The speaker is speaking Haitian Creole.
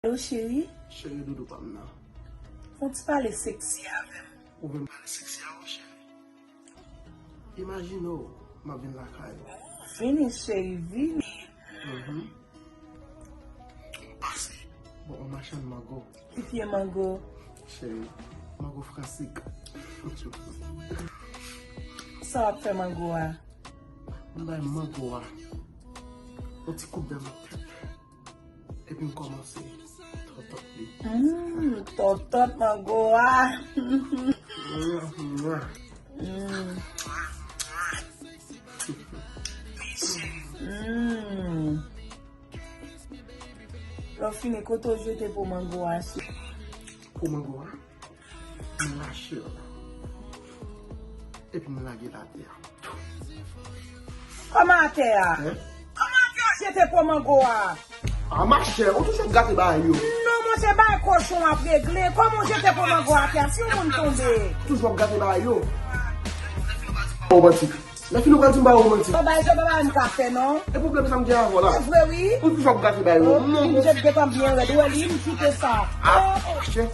Ô chéri, Chéri doudou pa mna. fon ti pale seksi avem. Ou ven pale seksi a ou chéri. Imagine ou, ma vin la kayo. Vini chéri, vini. Pase. Bon, on machan mago. Pipiye mango. Chéri, mago frasik. Sa wap fe mango a? Mbay mago a. On ti koup de ma tep. E pi m komanse. Totot li. Totot mango a. Lo fini koto jete pou mango a si. Pou mango a, m lache yo la. E pi m lage la te a. Koman te a? Koman te a jete pou mango a? A mache, ou toujou gate ba yo. Non, mon se bay koshon ap regle. Koman jete pou mango a te a? Si ou moun tombe? Toujou gate ba yo. Romantik. La fi nou ganti mba romantik. O bay je ba un kafe, non? E poublem sa m gen avon la. E vwe, oui? Ou toujou gate ba yo. Mwen jete getan bien red. Ou li, mwen chute sa. A, che.